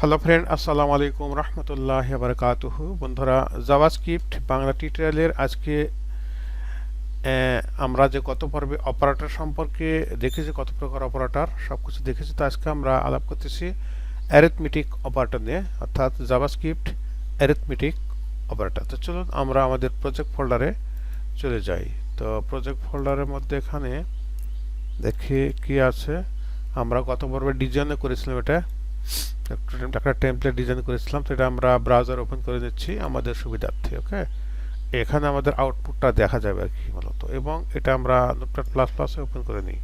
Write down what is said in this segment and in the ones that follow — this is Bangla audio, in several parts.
হ্যালো ফ্রেন্ড, আসসালামু আলাইকুম রহমতুল্লাহি ওয়া বারাকাতুহু। বন্ধুরা, জাভাস্ক্রিপ্ট বাংলা টিউটোরিয়ালের আজকে আমরা যে গত পর্বে অপারেটর সম্পর্কে দেখেছি, কত প্রকার অপারেটর সবকিছু দেখেছি। তো আজকে আমরা আলাপ করতেছি অ্যারিথমেটিক অপারেটর নিয়ে, অর্থাৎ জাভাস্ক্রিপ্ট অ্যারিথমেটিক অপারেটর। তো চলুন আমরা আমাদের প্রজেক্ট ফোল্ডারে চলে যাই। তো প্রজেক্ট ফোল্ডারের মধ্যে এখানে দেখি কি আছে। আমরা গত পর্বে ডিজাইন করেছিলাম, এটা একটা টেমপ্লেট ডিজাইন করেছিলাম। তো এটা আমরা ব্রাউজার ওপেন করে নিচ্ছি আমাদের সুবিধার্থে। ওকে, এখানে আমাদের আউটপুটটা দেখা যাবে আর কি মূলত। এবং এটা আমরা নোটপ্যাড প্লাস প্লাসে ওপেন করে নিই।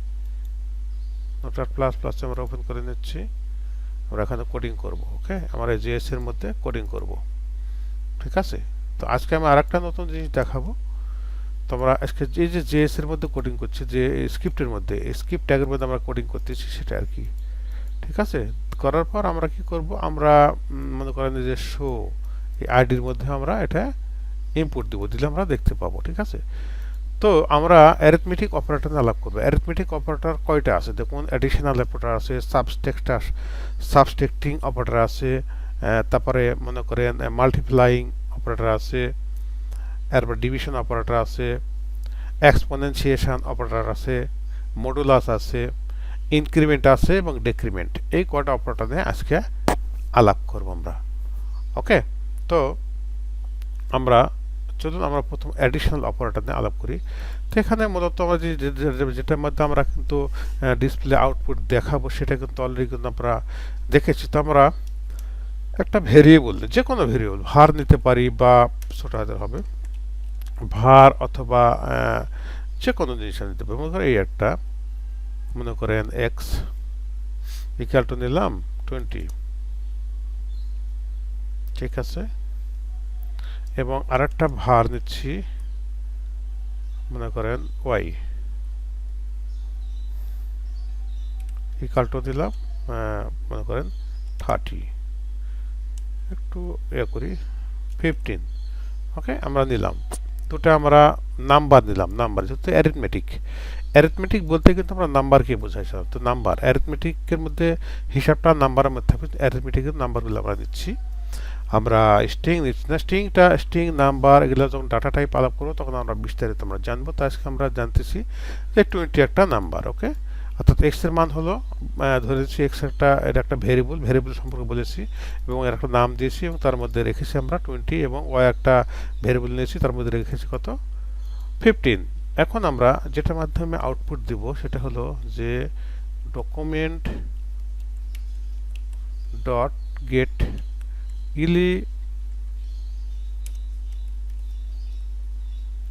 নোটপ্যাড প্লাস প্লাসে আমরা ওপেন করে নিচ্ছি। আমরা এখানে কোডিং করব। ওকে, আমরা জেএস এর মধ্যে কোডিং করব। ঠিক আছে। তো আজকে আমি আরেকটা নতুন জিনিস দেখাবো। তো আমরা আজকে এই যে জেএস এর মধ্যে কোডিং করছি, যে স্ক্রিপ্টের মধ্যে, স্ক্রিপ্ট ট্যাগের মধ্যে আমরা কোডিং করতেছি, সেটা আর কি। ঠিক আছে। করার পর আমরা কি করব, আমরা মনে করেন যে শো এই আইডির মধ্যে আমরা এটা ইনপুট দিব, দিলে আমরা দেখতে পাবো। ঠিক আছে। তো আমরা অ্যারিথমেটিক অপারেটর নিয়ে আলাপ করবো। অ্যারিথমেটিক অপারেটর কয়টা আছে দেখুন। অ্যাডিশনাল অপারেটর আছে, সাবস্ট্রাক্টিং অপারেটর আছে, তারপরে মনে করেন মাল্টিপ্লাইং অপারেটর আছে, এরপর ডিভিশন অপারেটর আছে, এক্সপোনেনশিয়েশন অপারেটর আছে, মডুলাস আছে, ইনক্রিমেন্ট আছে এবং ডেক্রিমেন্ট। এই কয়টা অপারেটর নিয়ে আজকে আলাপ করব আমরা। ওকে, তো আমরা চলুন আমরা প্রথম অ্যাডিশনাল অপারেটর নিয়ে আলাপ করি। তো এখানে মূলত আমরা যেটার মধ্যে আমরা কিন্তু ডিসপ্লে আউটপুট দেখাবো, সেটা কিন্তু অলরেডি কিন্তু আমরা দেখেছি। তো আমরা একটা ভেরিয়েবল, যে কোনো ভেরিয়েবল ভার নিতে পারি, বা ছোট হাতের হবে ভার, অথবা যে কোনো জিনিস নিতে পারি। মনে করেন এই একটা, মনে করেন এক্স ইকুয়াল টু নিলাম 20। ঠিক আছে। এবং আরেকটা ভার নিচ্ছি, মনে করেন ওয়াই ইকুয়াল টু দিলাম মনে করেন 30, একটু করি 15। ওকে, আমরা নিলাম দুটো, আমরা নাম্বার নিলাম। নাম্বার যেহেতু অ্যারিথমেটিক বলতে কিন্তু আমরা নাম্বারকে বোঝাই। তো নাম্বার অ্যারিথমেটিকের মধ্যে হিসাবটা নাম্বারের মধ্যে থাকবে, অ্যারিথমেটিকের নাম্বারগুলো আমরা নিচ্ছি। আমরা স্ট্রিং নিচ্ছি না, স্ট্রিং নাম্বার এগুলো যখন ডাটা টাইপ আলাপ করবো তখন আমরা বিস্তারিত আমরা জানবো। তো আজকে আমরা জানতেছি যে 20 একটা নাম্বার। ওকে, অর্থাৎ এক্স এর মান হলো, ধরেছি এক্স এটা একটা ভেরিয়েবল সম্পর্কে বলেছি, এবং এর একটা নাম দিয়েছি, এবং তার মধ্যে রেখেছি আমরা 20, এবং ওয়াই একটা ভেরিয়েবল নিয়েছি, তার মধ্যে রেখেছি কত 15। এখন আমরা যেটার মাধ্যমে আউটপুট দিব সেটা হলো যে document dot get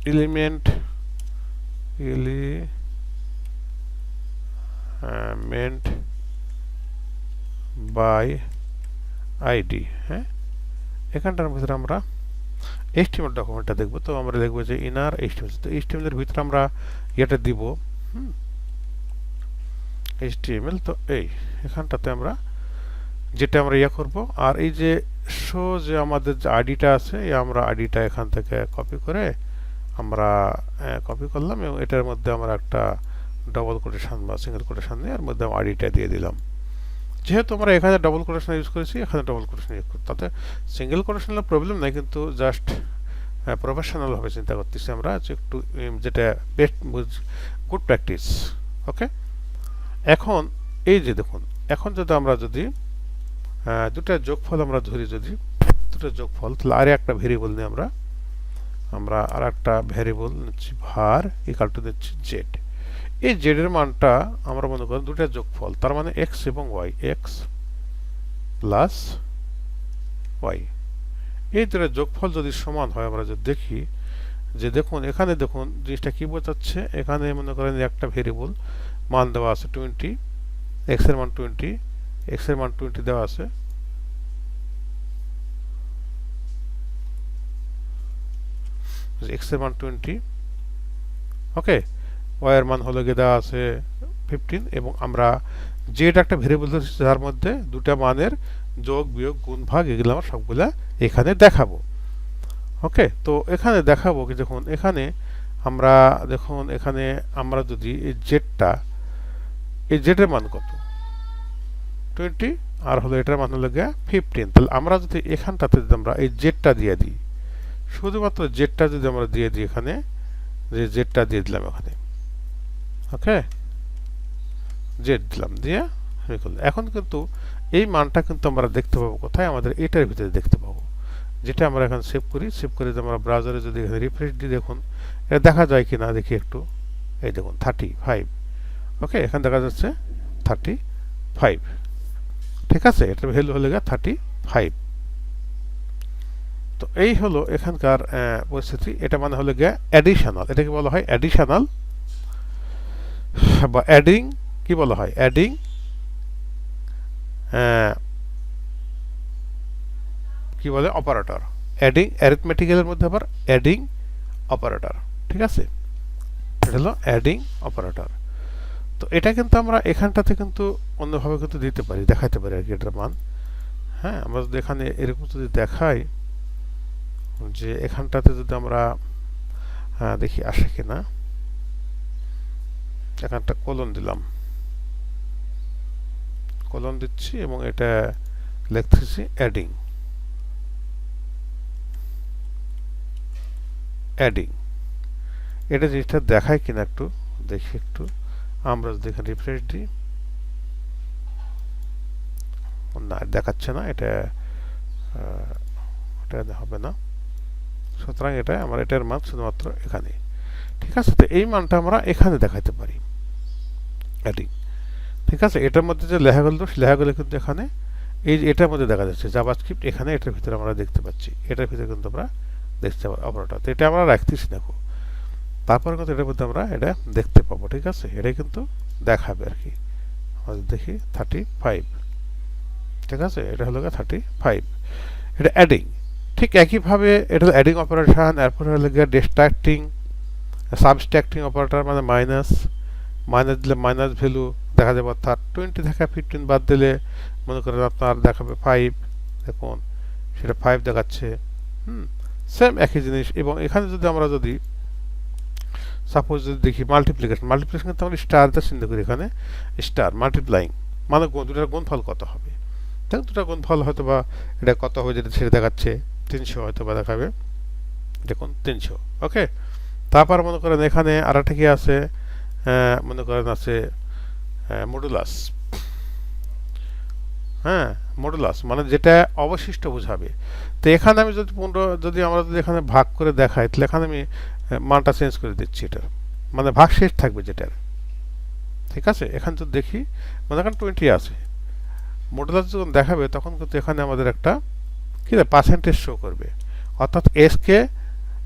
element by ID. হ্যাঁ, এখানটার ভিতরে আমরা HTML ডকুমেন্টটা দেখবো। তো আমরা দেখবো যে ইনার HTML। তো HTML এর ভিতরে আমরা এটা দিব HTML। তো এই এখানটাতে আমরা যেটা আমরা করব, আর এই যে শো যে আমাদের যে আইডিটা আছে, আমরা আইডিটা এখান থেকে কপি করে আমরা কপি করলাম, এবং এটার মধ্যে আমরা একটা ডবল কোটেশন বা সিঙ্গেল কোটেশন নিয়ে এর মধ্যে আইডিটা দিয়ে দিলাম। যেহেতু আমরা এখানে ডবল কোটেশন ইউজ করেছি, এখানে ডবল কোটেশন ইউজ করি, তাতে সিঙ্গেল কোটেশনের প্রবলেম নাই, কিন্তু জাস্ট প্রফেশনাল ভাবে চিন্তা করতেছি আমরা, যে একটু যেটা বেস্ট গুড প্র্যাকটিস। ওকে, এখন এই যে দেখুন, এখন যদি আমরা দুটা যোগফল আমরা ধরি, যদি দুটো যোগফল, তাহলে আরে একটা ভেরিয়েবল নিয়ে আমরা আর একটা ভেরিয়েবল নিচ্ছি, ভার ইকুয়াল টু দিচ্ছি জেড। এই জেড এর মানটা আমরা মনে করি দুটা যোগফল, তার মানে এক্স এবং ওয়াই, এক্স প্লাস ওয়াই। এই দুটো যোগফল যদি সমান হয়, আমরা যদি দেখি যে দেখুন এখানে দেখুন জিনিসটা কি বোঝাচ্ছে। এখানে মনে করেন একটা ভেরিয়েবল মান দেওয়া আছে 20, এক্স এর মান 20, এক্স এর মান 20 দেওয়া আছে, এক্স এর মান 20। ওকে, ওয়াই এর মান হলো গিয়ে দেওয়া আছে 15, এবং আমরা জেড একটা ভেরিয়েবল ধরছি, যার মধ্যে দুটা মানের যোগ বিয়োগ গুণ ভাগ এগুলো আমরা সবগুলা এখানে দেখাবো। ওকে, তো এখানে দেখাবো কি, দেখুন এখানে আমরা দেখুন এখানে আমরা যদি এই জেডের মান কত 20, আর হলো এটার মান হলো গিয়ে 15। তাহলে আমরা যদি এখানটাতে যদি আমরা এই জেডটা দিয়ে দিই, শুধুমাত্র জেডটা যদি আমরা দিয়ে দিই এখানে, যে জেডটা দিয়ে দিলাম এখানে, ওকে, জেড দিলাম দিয়ে এখন কিন্তু এই মানটা কিন্তু আমরা দেখতে পাবো কোথায়, আমাদের এটার ভিতরে দেখতে পাবো, যেটা আমরা এখন সেভ করি। সেভ করে যদি আমরা ব্রাউজারে যদি এখানে রিফ্রেশ দিই, দেখুন এটা দেখা যায় কিনা দেখি একটু। এই দেখুন 35, ওকে, এখানে দেখা যাচ্ছে 35, ঠিক আছে, এটার ভ্যালু হলে গিয়ে 35। তো এই হলো এখানকার পরিস্থিতি। এটা মানে হলো গিয়ে অ্যাডিশনাল, এটাকে বলা হয় অ্যাডিশনাল বা অ্যাডিং, কি বলা হয়, অ্যাডিং কি বলে, অপারেটর। অ্যাডিং অ্যারিথমেটিক্যালের মধ্যে আবার অ্যাডিং অপারেটর, ঠিক আছে, এটা হলো অ্যাডিং অপারেটর। তো এটা কিন্তু আমরা এখানটাতে কিন্তু অন্যভাবে কিন্তু দিতে পারি, দেখাতে পারি আর কি এটার মান। হ্যাঁ, আমরা যদি এখানে এরকম যদি দেখাই যে এখানটাতে যদি আমরা দেখি আসে কিনা, এখানটা কোলন দিলাম, কোলন দিচ্ছি এবং এটা লিখতেছি অ্যাডিং, অ্যাডিং, এটা জিনিসটা দেখায় কিনা একটু দেখি একটু। আমরা যদি এখানে রিফ্রেশ দিই, না দেখাচ্ছে না, এটা হবে না। সুতরাং এটা আমার এটার মান শুধুমাত্র এখানে, ঠিক আছে। তো এই মানটা আমরা এখানে দেখাতে পারি অ্যাডিং, ঠিক আছে। এটার মধ্যে যে লেখাগুলো লেখাগুলো কিন্তু এখানে এই এটার মধ্যে দেখা যাচ্ছে, জাভাস্ক্রিপ্ট এখানে এটার ভিতরে আমরা দেখতে পাচ্ছি, এটার ভিতরে কিন্তু আমরা দেখতে পাবো অপারেটর। তো এটা আমরা রাখতেছি দেখো, তারপরে কিন্তু এটার মধ্যে আমরা এটা দেখতে পাবো, ঠিক আছে, এটাই কিন্তু দেখাবে আর কি। আমাদের দেখি 35, ঠিক আছে, এটা হলো 35, এটা অ্যাডিং। ঠিক একইভাবে এটা হলো অ্যাডিং অপারেশন। এরপরে হলো গিয়ে ডিস্ট্রাক্টিং, সাবস্ট্রাক্টিং অপারেটর, মানে মাইনাস, মাইনাস দিলে মাইনাস ভ্যালু দেখা যাবে, অর্থাৎ 20 থেকে 15 বাদ দিলে মনে করেন আপনার দেখাবে 5, দেখুন সেটা 5 দেখাচ্ছে। সেম একই জিনিস। এবং এখানে যদি আমরা যদি সাপোজ যদি দেখি মাল্টিপ্লিকেশন, মাল্টিপ্লিকেশন কিন্তু আমরা স্টার দিয়ে চিন্তা করি, এখানে স্টার মাল্টিপ্লাইং মানে দুটার গুণফল কত হবে, দেখুন দুটার গুণফল হয়তো বা এটা কত হবে যেটা সেটা দেখাচ্ছে 300 হয়তো বা দেখাবে, দেখুন 300, ওকে। তারপর মনে করেন এখানে আর একটা কি আছে, মনে করেন আছে মডুলাস, হ্যাঁ, মডুলাস মানে যেটা অবশিষ্ট বোঝাবে। তো এখানে আমি যদি যদি আমরা যদি এখানে ভাগ করে দেখাই, তাহলে এখানে আমি মানটা চেঞ্জ করে দিচ্ছি, এটার মানে ভাগ শেষ থাকবে যেটার, ঠিক আছে। এখানে যদি দেখি মানে এখানে 20 আছে, মডুলাস যখন দেখাবে তখন কিন্তু এখানে আমাদের একটা কি পার্সেন্টেজ শো করবে, অর্থাৎ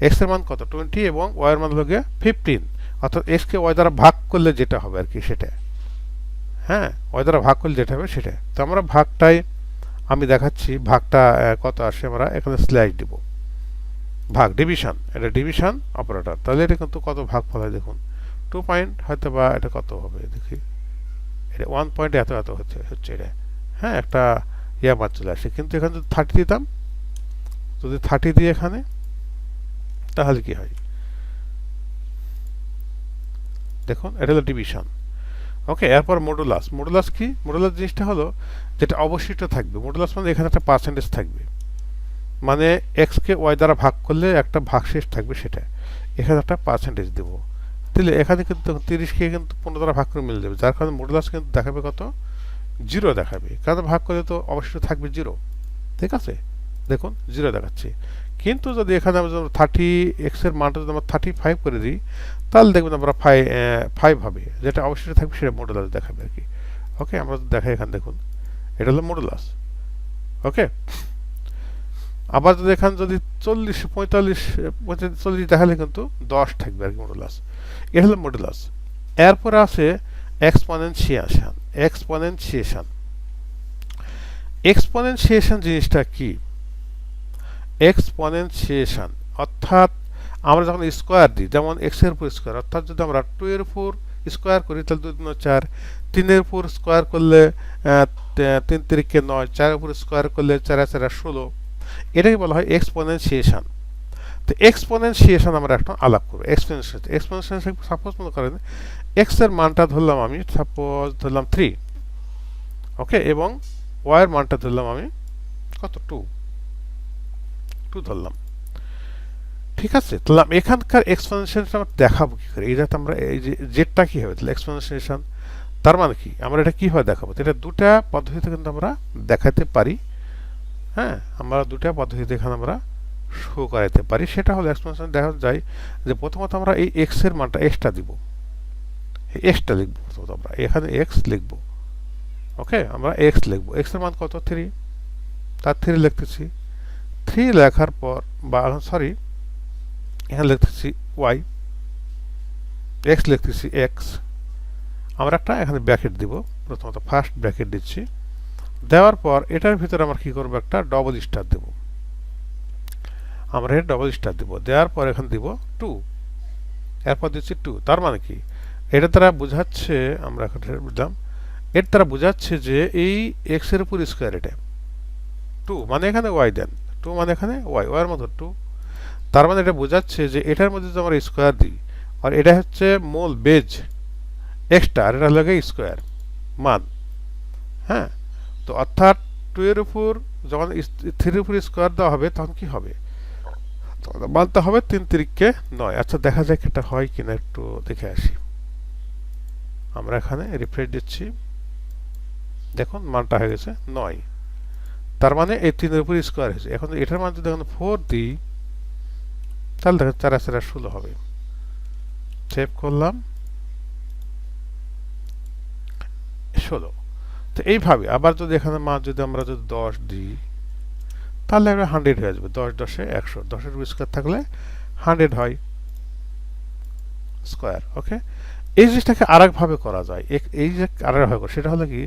এক্স এর মান কত 20 এবং ওয়াই এর মান হলো 15, অর্থাৎ এক্স কে ওয়াই দ্বারা ভাগ করলে যেটা হবে আর কি সেটা, হ্যাঁ, ওয়াই দ্বারা ভাগ করলে যেটা হবে সেটা। তো আমরা ভাগটাই আমি দেখাচ্ছি, ভাগটা কত আসে, আমরা এখানে স্ল্যাশ দিব, ভাগ ডিভিশন, এটা ডিভিশন অপারেটর। তাহলে এটা কিন্তু কত ভাগ ফল হয় দেখুন, 2 পয়েন্ট হয়তো বা এটা কত হবে দেখি, এটা 1 পয়েন্ট এত এত হচ্ছে এটা, হ্যাঁ, একটা মান চলে আসে। কিন্তু এখানে যদি 30 দিতাম, যদি 30 দিয়ে এখানে, তাহলে কি হয় দেখুন, এটা হলো ডিভিশন, ওকে। এরপর মডুলাস, মডুলাস কি, মডুলাস জিনিসটা হলো যেটা অবশিষ্ট থাকবে। মডুলাস মানে এখানে একটা পার্সেন্টেজ থাকবে, মানে এক্স কে ওয়াই দ্বারা ভাগ করলে একটা ভাগশেষ থাকবে, সেটা এখানে একটা পার্সেন্টেজ দেবো। তাহলে এখানে কিন্তু 30 কে কিন্তু 15 দ্বারা ভাগ করে মিলে যাবে, যার কারণে মডুলাস কিন্তু দেখাবে কত, 0 দেখাবে, কারণ ভাগ করলে তো অবশিষ্ট থাকবে 0, ঠিক আছে, দেখুন 0 দেখাচ্ছে। কিন্তু যদি এখানে আমরা 30 এক্স এর মানটা যদি আমরা 35 করে দিই, তাহলে দেখবেন আমরা 5 হবে, যেটা অবশিষ্ট থাকবে সেটা মডুলাস দেখাবে আর কি, ওকে। আমরা দেখাই এখানে দেখুন, এটা হলো মডুলাস, ওকে। আবার যদি এখানে যদি 40 45 40 দেখালে কিন্তু 10 থাকবে আর কি মডুলাস, এটা হলো মডুলাস। এরপরে আছে এক্সপোনেনশিয়েশন, এক্সপোনেনশিয়েশন, এক্সপোনেনশিয়েশন জিনিসটা কি, এক্সপোনেনশিয়েশন অর্থাৎ আমরা যখন স্কোয়ার দিই, যেমন এক্স এর উপর স্কোয়ার, অর্থাৎ যদি আমরা 2 এর উপর স্কোয়ার করি তাহলে 2 2 4, 3 এর উপর স্কোয়ার করলে 3 3 9, 4 এর উপর স্কোয়ার করলে 4 4 16, এটাকে বলা হয় এক্সপোনেনশিয়েশন। তো এক্সপোনেনশিয়েশন আমরা একটা আলাপ করবো, এক্সপোনেনশিয়েশন। এক্সপোনেনশিয়েশন সাপোজ মনে করেন এক্স এর মানটা ধরলাম আমি, সাপোজ ধরলাম 3, ওকে, এবং ওয়াই এর মানটা ধরলাম আমি কত 2 ধরলাম। ঠিক আছে, তাহলে আমি এখানকার এক্সপোনেনশিয়ালটা আমরা দেখাবো কি করে? এটা তো আমরা এই যে জেডটা কি হবে তাহলে এক্সপোনেনশিয়াল, তার মানে কি আমরা এটা কিভাবে দেখাবো? এটা দুটা পদ্ধতিতে কিন্তু আমরা দেখাতে পারি। হ্যাঁ, আমরা দুটা পদ্ধতিতে এখানে আমরা শো করাতে পারি। সেটা হলো এক্সপোনেনশিয়াল দেখা যায় যে প্রথমত আমরা এই এক্স এর মানটা এক্সটা দিব, এই এক্সটা লিখবো প্রথমত, আমরা এখানে এক্স লিখবো। ওকে, আমরা এক্স লিখবো, এক্স এর মান কত 3, তার 3 লিখতেছি। 3 লেখার পর বা সরি এখানে লিখতেছি ওয়াই, এক্স লিখতেছি এক্স, আমরা একটা এখানে ব্র্যাকেট দিব, প্রথমত ফার্স্ট ব্র্যাকেট দিচ্ছি। দেওয়ার পর এটার ভিতরে আমরা কি করব, একটা ডবল স্টার দেব, আমরা ডবল স্টার দিব। দেওয়ার পর এখানে দিব 2, এরপর দিচ্ছি 2। তার মানে কি এটা দ্বারা বোঝাচ্ছে, আমরা এখন বুঝলাম, এর দ্বারা বোঝাচ্ছে যে এই এক্স এর উপর স্কোয়ার এটা 2 মানে এখানে ওয়াই দেন, 2 মানে এখানে ওয়াই, ওয়াই এর মতো 2। তার মানে এটা বোঝাচ্ছে যে এটার মধ্যে যদি আমরা স্কোয়ার দিই, আর এটা হচ্ছে মূল বেজ এক্সটা, আর এটা লাগে স্কোয়ার মান। হ্যাঁ, তো অর্থাৎ 2 এর উপর যখন 3 এর উপর স্কোয়ার দেওয়া হবে তখন কি হবে, মানতে হবে 3 তিরিকে 9। আচ্ছা দেখা যাক এটা হয় কিনা, একটু দেখে আসি। আমরা এখানে রিফ্রেশ দিচ্ছি, দেখুন মানটা হয়ে গেছে 9। তার মানে এই 3 এর উপর স্কোয়ার হয়েছে। এখন এটার মান যদি এখন 4 দিই তাহলে দেখেন 4 আর 4 16 হবে। সেভ করলাম, 16। তো এইভাবে আবার যদি এখানে মান যদি আমরা যদি 10 দিই তাহলে আমরা 100 হয়ে যাবে। 10 10 এ 100, 10 এর স্কোয়ার থাকলে 100 হয় স্কোয়ার। ওকে, এই জিনিসটাকে আরেক ভাবে করা যায়। এই যে আরেক ভাবে সেটা হলো কি,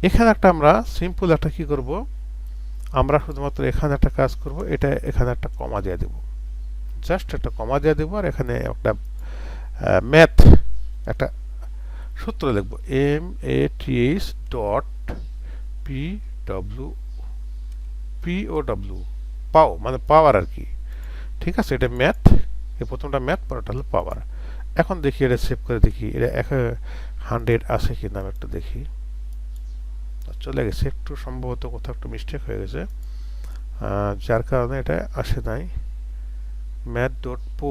এখানে একটা আমরা সিম্পল একটা কি করব, আমরা শুধুমাত্র এখানে একটা কাজ করব, এটা এখানে একটা কমা দিয়ে দেব, জাস্ট একটা কমা দিয়ে দেব, আর এখানে একটা ম্যাথ একটা সূত্র লিখব, math ডট PW পাও মানে পাওয়ার আর কি। ঠিক আছে, এটা ম্যাথ, এই প্রথমটা ম্যাথ, পরেরটা হলো পাওয়ার। এখন দেখি এটা সেভ করে দেখি এটা 100 আছে কিনা, আমি একটু দেখি। চলে গেছে, একটু সম্ভবত কোথাও একটু মিস্টেক হয়ে গেছে, যার কারণে এটা আসে নাই। ম্যাথ ডট পো,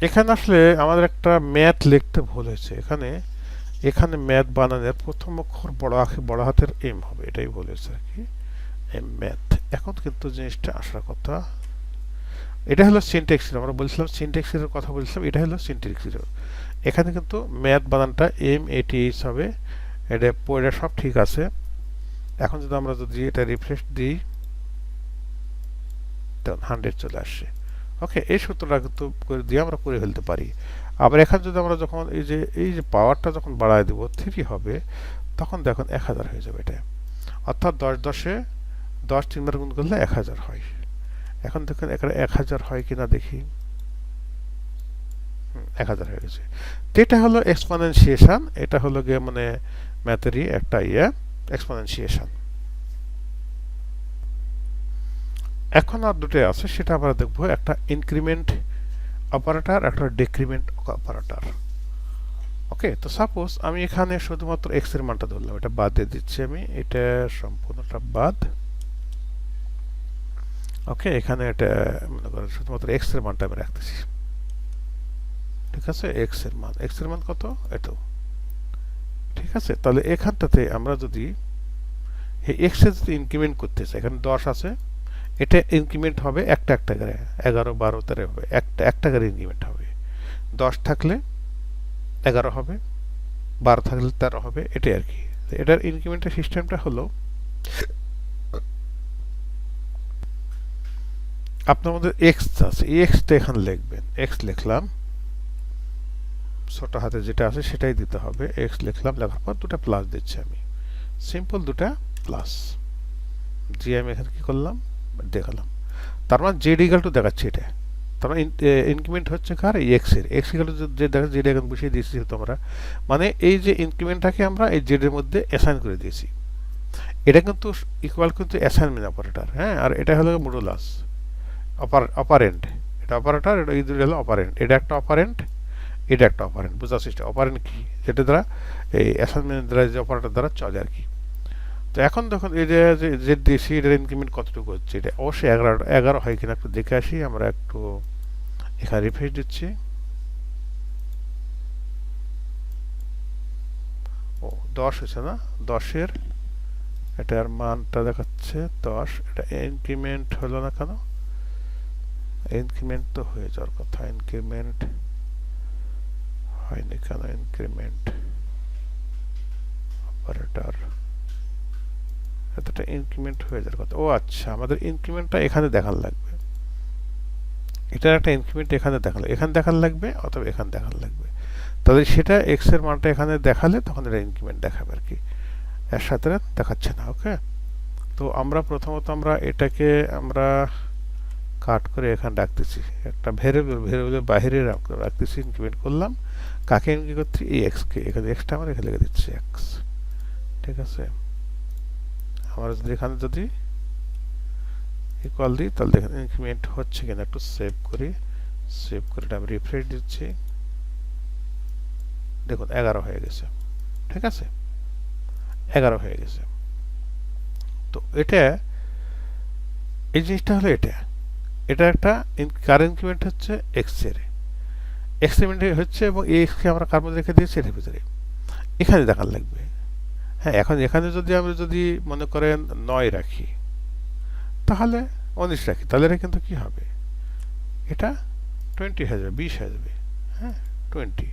এখানে আসলে আমাদের একটা ম্যাথ লিখতে ভুল হয়েছে। এখানে ম্যাথ বানানোর প্রথম অক্ষর বড় হাতের এম হবে, এটাই ভুল হয়েছে আর কি, এম ম্যাথ। এখন কিন্তু জিনিসটা আসার কথা, এটা হলো সিনট্যাক্স এরর, আমরা বলছিলাম সিনট্যাক্স এরর কথা বলছিলাম, এটা হলো সিনট্যাক্স এরর। এখানে কিন্তু ম্যাথ বানানটা MATH হবে, এটা সব ঠিক আছে। এখন যদি আমরা যদি এটা রিফ্রেশ দিই তখন 100 চলে আসছে। ওকে, এই সূত্রটা কিন্তু দিয়ে আমরা করে ফেলতে পারি। আবার এখানে যদি আমরা যখন এই যে পাওয়ারটা যখন বাড়ায় দেব 3 হবে, তখন দেখুন 1000 হয়ে যাবে এটা। অর্থাৎ 10 10 এ 10 3বার গুণ করলে 1000 হয়। এখন দেখুন এখানে 1000 হয় কিনা দেখি, 1000 হয়ে গেছে। তো এটা হলো এক্সপোনেনশিয়েশন, এটা হলো গিয়ে মানে ম্যাথেরই একটা এক্সপোনেনশিয়েশন। এখন আর দুটো আছে, সেটা আমরা দেখব, একটা ইনক্রিমেন্ট অপারেটর, একটা ডিক্রিমেন্ট অপারেটর। ওকে, তো সাপোজ আমি এখানে শুধুমাত্র x এর মানটা ধরলাম, এটা বাদ দিয়ে দিচ্ছি আমি, এটা সম্পূর্ণটা বাদ। ওকে, এখানে এটা মনে করেন শুধুমাত্র x এর মানটা আমি রাখতেছি। ঠিক আছে, x এর মান কত, এত। ঠিক আছে, তাহলে এখানটাতে আমরা যদি এই x এর যদি ইনক্রিমেন্ট করতে চাই, এখানে 10 আছে, এটা ইনক্রিমেন্ট হবে একটা করে, 11 12 13 হবে, একটা করে ইনক্রিমেন্ট হবে। 10 থাকলে 11 হবে, 12 থাকলে 13 হবে, এটাই আর কি। এটার ইনক্রিমেন্টের সিস্টেমটা হলো, আপনার মধ্যে x আছে, এই xটা এখানে লিখবেন, x লিখলাম, ছোট হাতে যেটা আছে সেটাই দিতে হবে, x লিখলাম, লেখার পর দুটো প্লাস দিচ্ছি আমি, সিম্পল দুটো প্লাস দিয়ে আমি এখানে কি করলাম দেখালাম। তার মানে z ইকুয়াল টু দেখাচ্ছি এটা, তার মানে ইনক্রিমেন্ট হচ্ছে কার, এই x এর, x ইকুয়াল টু যে দেখা z এখন বসিয়ে দিয়েছি তোমরা, মানে এই যে ইনক্রিমেন্টটাকে আমরা এই z এর মধ্যে অ্যাসাইন করে দিয়েছি। এটা কিন্তু ইকুয়াল কিন্তু অ্যাসাইনমেন্ট অপারেটর। হ্যাঁ, আর এটা হলো মডুলাস অপারেন্ট, এটা অপারেটর, এটা এই দুটো হলো অপারেন্ট, এটা একটা অপারেন্ট, এটা একটা অপারেন্ট। বোঝার চেষ্টা, অপারেন্ট কি, যেটা দ্বারা এই অ্যাসাইনমেন্ট দ্বারা যে অপারেটর দ্বারা চলে আর কি। তো এখন দেখুন এই যে জেড দিয়েছি, এটার ইনক্রিমেন্ট কতটুকু হচ্ছে, এটা অবশ্যই 11 হয় কিনা একটু দেখে আসি। আমরা একটু এখানে রিফ্রেশ দিচ্ছি। ও 10 হয়েছে না, 10-এর এটার মানটা দেখাচ্ছে 10। এটা ইনক্রিমেন্ট হলো না কেন? ইনক্রিমেন্ট তো হয়ে যাওয়ার কথা, ইনক্রিমেন্ট হয়নি কেন? ইনক্রিমেন্ট অপারেটর এতটা ইনক্রিমেন্ট হয়ে যাওয়ার কথা। ও আচ্ছা, আমাদের ইনক্রিমেন্টটা এখানে দেখান লাগবে। এটার একটা ইনক্রিমেন্ট এখানে দেখান লাগবে অথবা এখানে দেখান লাগবে। তাহলে সেটা এক্স এর মানটা এখানে দেখালে তখন এটা ইনক্রিমেন্ট দেখাবে আর কি, এর সাথে দেখাচ্ছে না। ওকে, তো আমরা প্রথমত আমরা এটাকে আমরা কাট করে এখানে রাখতেছি, একটা ভেরিয়েবলের বাইরে রাখতেছি, ইনক্রিমেন্ট করলাম। কাকে ইনক্রিমেন্ট করছি? এই এক্স কে। এখানে এক্সটা আমরা এখানে লিখে দিচ্ছি এক্স। ঠিক আছে, আমরা যদি এখানে যদি ইকুয়াল দিই তাহলে দেখেন ইনক্রিমেন্ট হচ্ছে কিনা। একটু সেভ করি, সেভ করে আমি রিফ্রেশ দিচ্ছি। দেখুন 11 হয়ে গেছে। ঠিক আছে, 11 হয়ে গেছে। তো এটা এই জিনিসটা হলো এটা একটা কার ইনক্রিমেন্ট হচ্ছে এক্স এর এক্সপেরিমেন্ট হচ্ছে, এবং এই এক্সকে আমরা কার মধ্যে রেখে দিয়েছি? এর ভিতরে এখানে দেখার লাগবে। হ্যাঁ, এখন এখানে যদি আমরা যদি মনে করেন 9 রাখি, তাহলে 19 রাখি, তাহলে এটা কিন্তু কি হবে? এটা 20 হয়ে যাবে, 20 হয়ে যাবে। হ্যাঁ, 20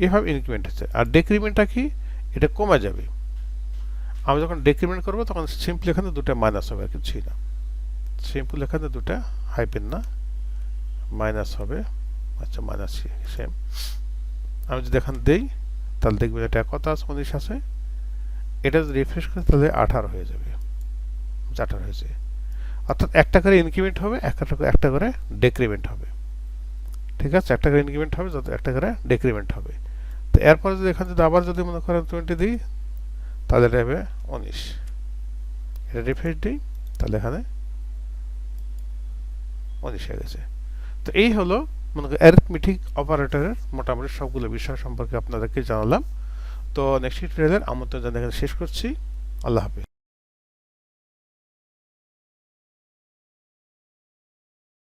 এভাবে ইনক্রিমেন্ট হচ্ছে। আর ডেক্রিমেন্টটা কি? এটা কমে যাবে। আমরা যখন ডেক্রিমেন্ট করবো তখন সিম্পল এখানে দুটো মাইনাস হবে, আর কিছুই না। সিম্পল এখানে দুটো হাইপেন না, মাইনাস হবে। আচ্ছা, মাইনাস সেম। আমি যদি এখানে দেই তাহলে দেখবেন এটা কত আছে? 19 আছে। এটা যদি রিফ্রেশ করে তাহলে 18 হয়ে যাবে। 18 হয়েছে। অর্থাৎ একটা করে ইনক্রিমেন্ট হবে, একটা করে ডেক্রিমেন্ট হবে। ঠিক আছে, একটা করে ইনক্রিমেন্ট হবে, যত একটা করে ডেক্রিমেন্ট হবে। তো এরপরে যদি এখানে যদি আবার যদি মনে করেন 20 দিই তাহলে এটা হবে 19। এটা রিফ্রেশ দিই তাহলে এখানে 19 হয়ে গেছে। তো এই হলো মনে করেন অ্যারিথমেটিক অপারেটরের মোটামুটি সবগুলো বিষয় সম্পর্কে আপনাদেরকে জানালাম। তো নেক্সট টিউটোরিয়ালের আমন্ত্রণ জানিয়ে শেষ করছি। আল্লাহ হাফেজ।